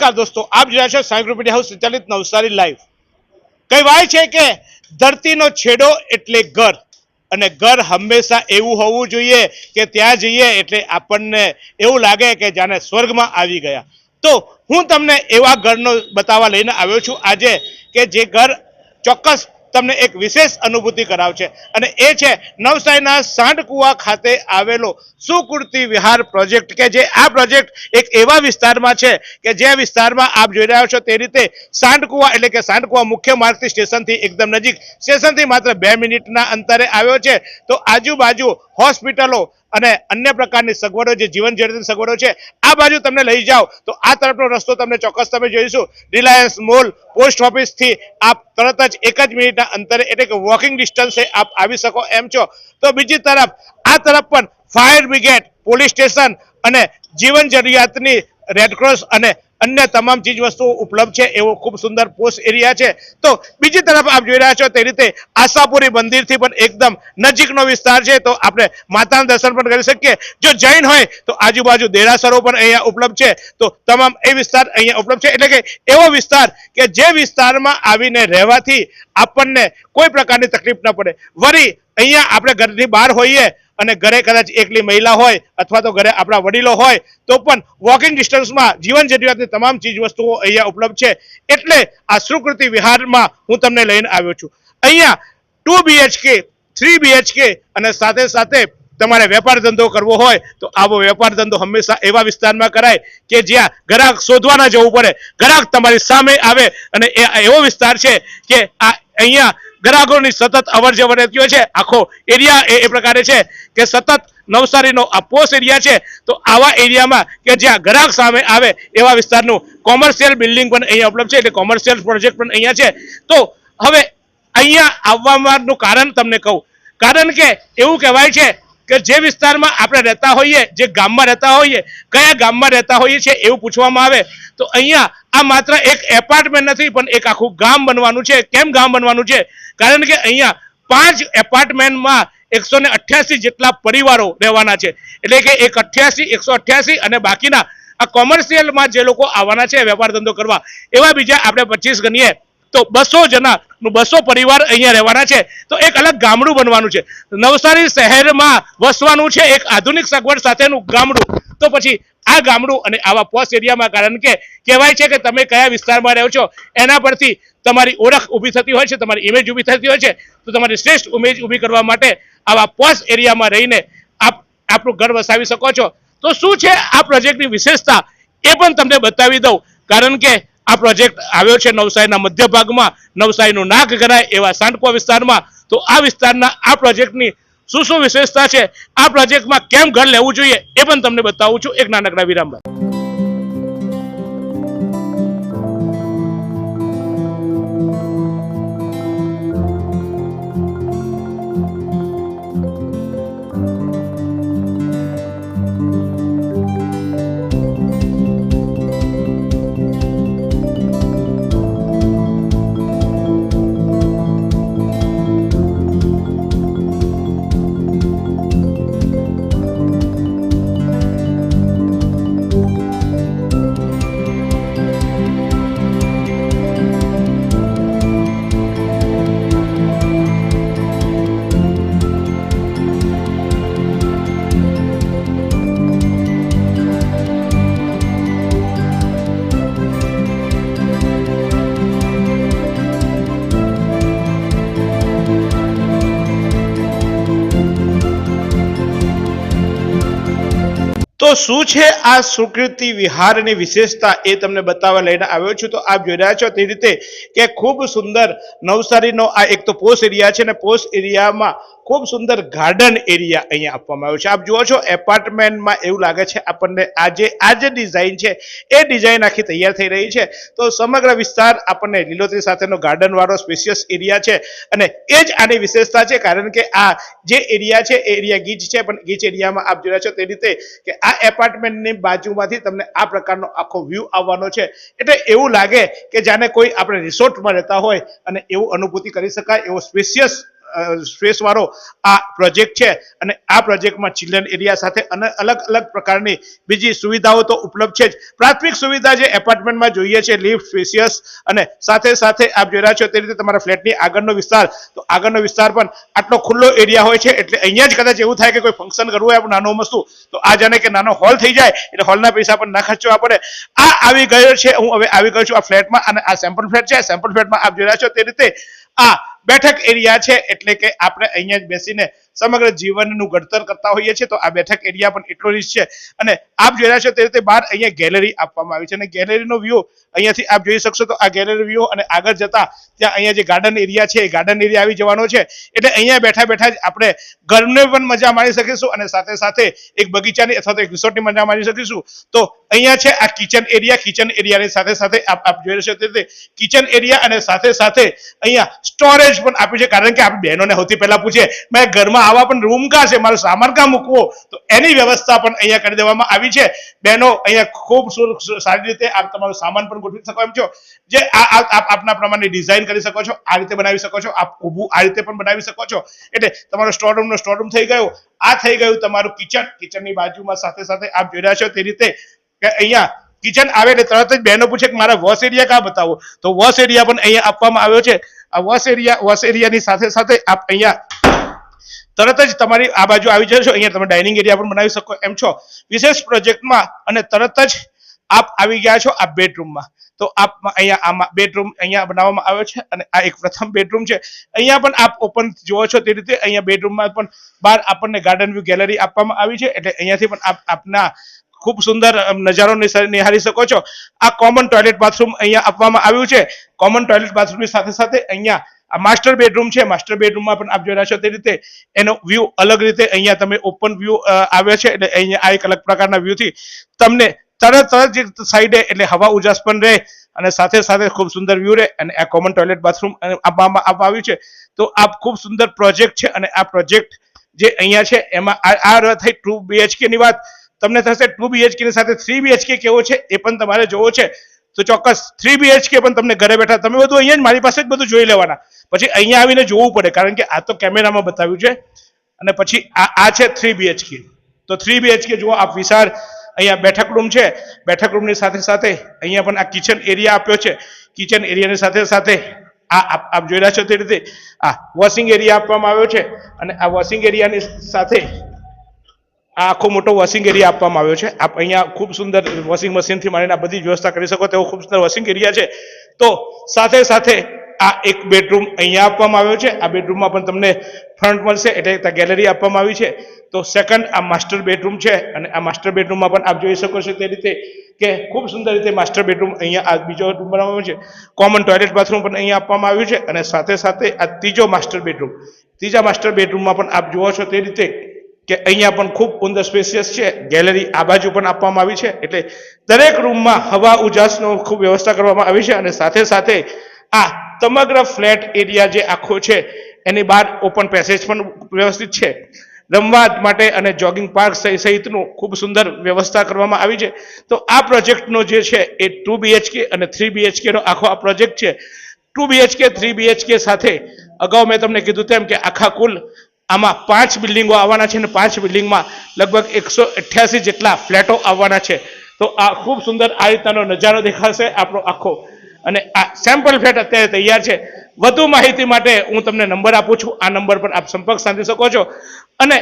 નમસ્કાર દોસ્તો, આપ જોયા છો સાયન્સ મીડિયા હાઉસ સંચાલિત નવસારી લાઈવ। કહેવાય છે કે ધરતીનો છેડો એટલે ઘર, અને ઘર હંમેશા એવું હોવું જોઈએ કે ત્યાં જઈએ એટલે આપણને એવું લાગે કે જાણે સ્વર્ગમાં આવી ગયા। તો હું તમને એવા ઘરનો બતાવવા લઈને આવ્યો છું આજે કે જે ઘર ચોક્કસ તમને એક વિશેષ અનુભૂતિ કરાવશે, અને એ છે નવસારીના સાંઢકુવા ખાતે આવેલો સુકૃતિ વિહાર પ્રોજેક્ટ, કે જે આ પ્રોજેક્ટ એક એવા વિસ્તારમાં છે કે જે વિસ્તારમાં આપ જોઈ રહ્યા છો તે રીતે સાંઢકુવા એટલે કે સાંઢકુવા મુખ્ય માર્ગથી સ્ટેશનથી એકદમ નજીક, સ્ટેશનથી માત્ર 2 મિનિટના અંતરે આવ્યો છે। તો આજુબાજુ હોસ્પિટલો અને અન્ય પ્રકારની સગવડો, જે જીવન જરૂરી સગવડો છે, આ બાજુ તમને લઈ જાઓ તો આ તરફનો રસ્તો તમને ચોક્કસ તમે જોઈશું। રિલાયન્સ મોલ, પોસ્ટ ઓફિસ થી આપ તરત જ 1 જ મિનિટના અંતરે એટલે કે વોકિંગ ડિસ્ટન્સે આપ આવી શકો એમ છો। તો બીજી તરફ આ તરફ પણ ફાયર બ્રિગેડ, પોલીસ સ્ટેશન અને જીવન જરૂરિયાતની રેડક્રોસ અને અન્ય તમામ ચીજ વસ્તુઓ ઉપલબ્ધ છે એવો ખૂબ સુંદર પોસ્ટ એરિયા છે। તો બીજી તરફ આપ જોઈ રહ્યા છો તે રીતે આશાપુરી મંદિરથી પણ એકદમ નજીકનો વિસ્તાર છે, તો આપણે માતાના દર્શન પણ કરી શકીએ। જો જૈન હોય તો આજુબાજુ દેરાસરો પણ અહીંયા ઉપલબ્ધ છે, તો તમામ એ વિસ્તાર અહીંયા ઉપલબ્ધ છે। એટલે કે એવો વિસ્તાર કે જે વિસ્તારમાં આવીને રહેવાથી આપણને કોઈ પ્રકારની તકલીફ ન પડે। વળી અહીંયા આપણે ઘરની બહાર હોઈએ અને ઘરે કદાચ એકલી મહિલા હોય અથવા તો ઘરે આપણા વડીલો હોય તો પણ વોકિંગ ડિસ્ટન્સમાં જીવન જરૂરિયાતની તમામ ચીજ વસ્તુઓ અહીંયા ઉપલબ્ધ છે। એટલે આ સુકૃતિ વિહારમાં હું તમને લઈને આવ્યો છું। અહીંયા 2 BHK, 3 BHK અને સાથે સાથે તમારે વેપાર ધંધો કરવો હોય તો આવો વેપાર ધંધો હંમેશા એવા વિસ્તારમાં કરાય કે જ્યાં ગ્રાહક શોધવા ન જવું પડે, ગ્રાહક તમારી સામે આવે। અને એ એવો વિસ્તાર છે કે આ અહીંયા ગ્રાહકોની સતત અવર જવર રહેતી હોય છે। આખો એરિયા એ પ્રકારે છે કે સતત નવસારીનો આ પોસ્ટ એરિયા છે, તો આવા એરિયામાં કે જ્યાં ગ્રાહક સામે આવે એવા વિસ્તારનું કોમર્શિયલ બિલ્ડિંગ પણ અહીંયા ઉપલબ્ધ છે, એટલે કોમર્શિયલ પ્રોજેક્ટ પણ અહીંયા છે। તો હવે અહીંયા આવવાનું કારણ તમને કહું, કારણ કે એવું કહેવાય છે કે જે વિસ્તારમાં આપણે રહેતા હોઈએ, જે ગામમાં રહેતા હોઈએ, કયા ગામમાં રહેતા હોઈએ છે એવું પૂછવામાં આવે તો અહીંયા આ માત્ર એક એપાર્ટમેન્ટ નથી પણ એક આખું ગામ બનવાનું છે। કેમ ગામ બનવાનું છે? કારણ કે અહીંયા 5 એપાર્ટમેન્ટમાં 188 જેટલા પરિવારો રહેવાના છે, એટલે કે 188 અને બાકીના આ કોમર્શિયલમાં જે લોકો આવવાના છે વેપાર ધંધો કરવા, એવા બીજા આપણે 25 ગણીએ તો 200 જણાનું 200 પરિવાર અહીંયા રહેવાના છે। તો એક અલગ ગામડું બનવાનું છે, નવસારી શહેરમાં વસવાનું છે એક આધુનિક સગવડ સાથેનું ગામડું। તો પછી આ ગામડું અને આવા પોસ્ટ એરિયામાં, કારણ કે કહેવાય છે કે તમે કયા વિસ્તારમાં રહો છો એના પરથી તમારી ઓળખ ઊભી થતી હોય છે, તમારી ઇમેજ ઊભી થતી હોય છે। તો તમારી શ્રેષ્ઠ ઇમેજ ઊભી કરવા માટે આવા પોસ્ટ એરિયામાં રહીને આપ આપણું ઘર વસાવી શકો છો। તો શું છે આ પ્રોજેક્ટની વિશેષતા એ પણ તમને બતાવી દઉં, કારણ કે આ પ્રોજેક્ટ આવ્યો છે નવસારીના મધ્ય ભાગમાં, નવસારીનું નાક ગણાય એવા સાંઢકુવા વિસ્તારમાં। તો આ વિસ્તારના આ પ્રોજેક્ટની શું વિશેષતા છે, આ પ્રોજેક્ટમાં કેમ ઘર લેવું જોઈએ એ પણ તમને બતાવું છું એક નાનકડા વિરામ બાદ। તો શું છે આ સુકૃતિ વિહારની વિશેષતા એ તમને બતાવવા લઈને આવ્યો છું। તો આપ જોઈ રહ્યા છો તે રીતે કે ખૂબ સુંદર નવસારીનો આ એક તો પોસ્ટ એરિયા છે, ને પોસ્ટ એરિયામાં ખૂબ સુંદર ગાર્ડન એરિયા અહીંયા આપવામાં આવ્યો છે। આપ જુઓ છો એપાર્ટમેન્ટમાં એવું લાગે છે આપણને આ જે ડિઝાઇન છે એ ડિઝાઇન આખી તૈયાર થઈ રહી છે। તો સમગ્ર વિસ્તાર આપણને લીલોતરી સાથેનો ગાર્ડન વાળો સ્પેશિયસ એરિયા છે, અને એ જ આની વિશેષતા છે, કારણ કે આ જે એરિયા છે એ એરિયા ગીચ છે, પણ ગીચ એરિયામાં આપ જોઈ રહ્યા છો તે રીતે કે આ એપાર્ટમેન્ટની બાજુમાંથી તમને આ પ્રકારનો આખો વ્યૂ આવવાનો છે। એટલે એવું લાગે કે જાણે કોઈ આપણે રિસોર્ટમાં રહેતા હોય અને એવું અનુભૂતિ કરી શકાય એવો સ્પેશિયસ સ્પેસ વાળો આ પ્રોજેક્ટ છે અને આ પ્રોજેક્ટમાં ચિલ્ડ્રન એરિયા સાથે અને અલગ અલગ પ્રકારની બીજી સુવિધાઓ તો ઉપલબ્ધ છે જ. પ્રાથમિક સુવિધા જે એપાર્ટમેન્ટમાં જોઈએ છે, લિફ્ટ, સ્પેશિયસ, અને સાથે સાથે આપ જોઈ રહ્યા છો તે રીતે તમારા ફ્લેટની આગળનો વિસ્તાર, તો આગળનો વિસ્તાર પણ આટલો ખુલ્લો એરિયા હોય છે એટલે અહીંયા જ કદાચ એવું થાય કે કોઈ ફંક્શન કરવું હોય નાનો મસ્તું, તો આ જાણે કે નાનો હોલ થઈ જાય એટલે હોલના પૈસા પણ ના ખર્ચવા પડે. આ આવી ગયો છે, હું હવે આવી ગયો છું આ ફ્લેટમાં અને આ સેમ્પલ ફ્લેટ છે. સેમ્પલ ફ્લેટમાં આપ જોઈ રહ્યા છો તે રીતે આ બેઠક એરિયા છે એટલે કે આપણે અહીંયા જ બેસીને સમગ્ર જીવનનું ઘડતર કરતા હોઈએ છીએ, તો આ બેઠક એરિયા પણ એટલો જ છે. અને આપ જોઈ રહ્યા છો તે રીતે બહાર અહીંયા ગેલેરી આપવામાં આવી છે અને ગેલેરીનો વ્યૂ અહીંયાથી આપ જોઈ શકશો. તો આ ગેલેરી વ્યૂ અને આગળ જતા ત્યાં અહીંયા જે ગાર્ડન એરિયા છે એ ગાર્ડન એરિયા આવી જવાનો છે એટલે અહીંયા બેઠા બેઠા જ આપણે ઘરને પણ મજા માણી શકીશું અને સાથે સાથે એક બગીચાની અથવા તો એક રિસોર્ટની મજા માણી શકીશું. તો અહીંયા છે આ કિચન એરિયા. કિચન એરિયાની સાથે સાથે આપ જોઈ રહ્યા છો તે રીતે કિચન એરિયા અને સાથે સાથે અહીંયા સ્ટોરેજ પણ આપ્યું છે, કારણ કે આપણે બહેનોને સૌથી પહેલા પૂછે મેં ઘરમાં આવા પણ રૂમ કાં છે, મારો સામાન કાં મૂકવો, તો એની વ્યવસ્થા પણ અહીંયા કરી દેવામાં આવી છે. બહેનો અહીંયા ખૂબ સારી રીતે આપ તમારો સામાન પણ ગોઠવી શકો એમ છો, જે આપના પ્રમાણે ડિઝાઇન કરી શકો છો, આ રીતે બનાવી શકો છો, આપ ઊભું આ રીતે પણ બનાવી શકો છો. એટલે તમારો સ્ટોરરૂમ થઈ ગયો. આ થઈ ગયું તમારું કિચન. કિચનની બાજુમાં સાથે સાથે આપ જોઈ રહ્યા છો તે રીતે કે અહીંયા કિચન આવે એટલે તરત જ બહેનો પૂછે કે મારા વોશ એરિયા કાં બતાવો, તો વોશ એરિયા પણ અહીંયા આપવામાં આવ્યો છે. આ વોશ એરિયાની સાથે સાથે આપ અહીંયા તરત જ તમારી આ બાજુ આવી જશો, અહીંયા તમે ડાઇનિંગ એરિયા પણ બનાવી શકો એમ છો વિશેષ પ્રોજેક્ટમાં. અને તરત જ આપ આવી ગયા છો આ બેડરૂમમાં. તો આપ અહીંયા આમાં બેડરૂમ અહીંયા બનાવવામાં આવ્યો છે અને આ એક પ્રથમ બેડરૂમ છે. અહીંયા પણ આપ ઓપન જુઓ છો તે રીતે અહીંયા બેડરૂમમાં પણ બહાર આપણને ગાર્ડન વ્યૂ ગેલેરી આપવામાં આવી છે એટલે અહીંયાથી પણ આપ આપના ખૂબ સુંદર નજારો નિહાળી શકો છો. આ કોમન ટોયલેટ બાથરૂમ અહીંયા આપવામાં આવ્યું છે. કોમન ટોયલેટ બાથરૂમની સાથે સાથે અહીંયા આ માસ્ટર બેડરૂમ છે. માસ્ટર બેડરૂમમાં પણ આપ જોઈ રહ્યા છો તે રીતે એનો વ્યૂ અલગ રીતે અહીંયા તમે ઓપન વ્યૂ આવે છે એટલે અહીંયા આ એક અલગ પ્રકારના વ્યૂથી તમને તરત જ સાઈડે એટલે હવા ઉજાસ પણ રહે અને સાથે સાથે ખૂબ સુંદર વ્યૂ રહે. અને આ કોમન ટોયલેટ બાથરૂમ આપવામાં આવ્યું છે. તો આ ખૂબ સુંદર પ્રોજેક્ટ છે અને આ પ્રોજેક્ટ જે અહીંયા છે એમાં આ થઈ 2 BHK ની વાત. તમને થશે 2 BHK ની સાથે 3 BHK કેવો છે એ પણ તમારે જોવો છે, તો ચોક્કસ 3 BHK પણ તમને ઘરે બેઠા તમે બધું અહીંયા જ મારી પાસે જ બધું જોઈ લેવાના, પછી અહીંયા આવીને જોવું પડે કારણ કે આ તો કેમેરામાં બતાવ્યું છે. અને પછી આ છે 3 BHK. તો 3 BHK જુઓ આપ વિશાળ અહીંયા બેઠક રૂમ છે. બેઠક રૂમની સાથે સાથે અહીંયા પણ આ કિચન એરિયા આપ્યો છે. કિચન એરિયાની સાથે સાથે આપ જોઈ રહ્યા છો તે રીતે આ વોશિંગ એરિયા આપવામાં આવ્યો છે અને આ વોશિંગ એરિયાની સાથે આ આખો મોટો વોશિંગ એરિયા આપવામાં આવ્યો છે. આપ અહીંયા ખૂબ સુંદર વોશિંગ મશીનથી માંડીને આ બધી વ્યવસ્થા કરી શકો તેવો ખૂબ સુંદર વોશિંગ એરિયા છે. તો સાથે સાથે આ એક બેડરૂમ અહીંયા આપવામાં આવ્યો છે. આ બેડરૂમમાં પણ તમને ફ્રન્ટ મળશે એટલે ગેલેરી આપવામાં આવી છે. તો સેકન્ડ આ માસ્ટર બેડરૂમ છે અને આ માસ્ટર બેડરૂમમાં પણ આપ જોઈ શકો છો તે રીતે કે ખૂબ સુંદર રીતે માસ્ટર બેડરૂમ અહીંયા આ બીજો રૂમ બનાવવામાં આવ્યો છે. કોમન ટોયલેટ બાથરૂમ પણ અહીંયા આપવામાં આવ્યું છે અને સાથે સાથે આ ત્રીજો માસ્ટર બેડરૂમ. ત્રીજા માસ્ટર બેડરૂમમાં પણ આપ જુઓ છો તે રીતે કે અહીંયા પણ ખૂબ ઉંદર સ્પેશિયસ છે. ગેલેરી આ બાજુ પણ આપવામાં આવી છે એટલે દરેક રૂમમાં હવા ઉજાસનો ખૂબ વ્યવસ્થા કરવામાં આવી છે. અને સાથે સાથે આ સમગ્ર ફ્લેટ એરિયા જે આખો છે એની બહાર ઓપન પેસેજ પણ વ્યવસ્થિત છે. રમવા માટે અને જોગિંગ પાર્ક સહિતનું ખૂબ સુંદર વ્યવસ્થા કરવામાં આવી છે. તો આ પ્રોજેક્ટનો જે છે એ 2 BHK અને 3 BHK નો આખો આ પ્રોજેક્ટ છે. 2 BHK 3 BHK સાથે અગાઉ મેં તમને કીધું તેમ કે આખા કુલ આમાં 5 બિલ્ડિંગો આવવાના છે અને 5 બિલ્ડિંગમાં લગભગ 188 જેટલા ફ્લેટો આવવાના છે. તો આ ખૂબ સુંદર આ રીતનો નજારો દેખાશે આપણો આખો. અને આ સેમ્પલ ફ્લેટ અત્યારે તૈયાર છે. વધુ માહિતી માટે હું તમને નંબર આપું છું, આ નંબર પર આપ સંપર્ક સાધી શકો છો. અને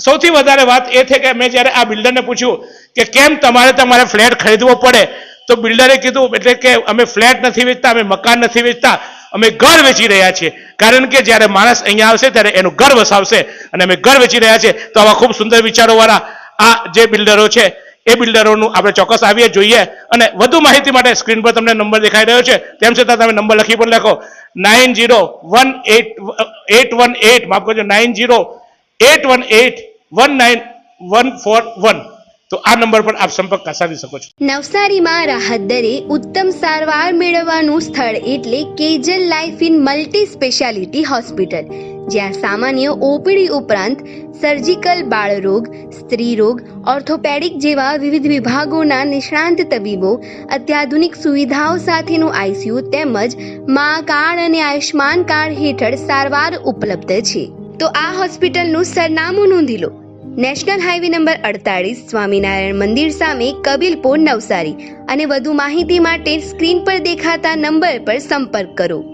સૌથી વધારે વાત એ છે કે મેં જ્યારે આ બિલ્ડરને પૂછ્યું કે કેમ તમારે ફ્લેટ ખરીદવો પડે, તો બિલ્ડરે કીધું એટલે કે અમે ફ્લેટ નથી વેચતા, અમે મકાન નથી વેચતા, અમે ઘર વેચી રહ્યા છીએ. કારણ કે જ્યારે માણસ અહીંયા આવશે ત્યારે એનું ઘર વસાવશે અને અમે ઘર વેચી રહ્યા છીએ. તો આવા ખૂબ સુંદર વિચારોવાળા આ જે બિલ્ડરો છે એ બિલ્ડરોનું આપણે ચોક્કસ આવીએ જોઈએ. અને વધુ માહિતી માટે સ્ક્રીન પર તમને નંબર દેખાઈ રહ્યો છે, તેમ છતાં તમે નંબર લખી પણ લખો 901818 માફ કરજો 9081819141. તો આ નંબર પર આપ સંપર્ક સાધી શકો છો. નવસારીમાં રાહત દરે ઉત્તમ સારવાર મેળવવાનું સ્થળ એટલે Kejal life in multi speciality hospital. જ્યાં સામાન્ય ઓપીડી ઉપરાંત સર્જિકલ, બાળરોગ, સ્ત્રીરોગ, ઓર્થોપેડિક જેવા વિવિધ વિભાગોના નિષ્ણાંત તબીબો, અત્યાધુનિક સુવિધાઓ સાથેનું આઈસીયુ તેમજ મા કાર્ડ અને આયુષ્માન કાર્ડ હેઠળ સારવાર ઉપલબ્ધ છે. તો આ હોસ્પિટલનું સરનામું નોંધી લો. નેશનલ હાઈવે નંબર 48, સ્વામિનારાયણ મંદિર સામે, કબીલપુર, નવસારી. અને વધુ માહિતી માટે સ્ક્રીન પર દેખાતા નંબર પર સંપર્ક કરો.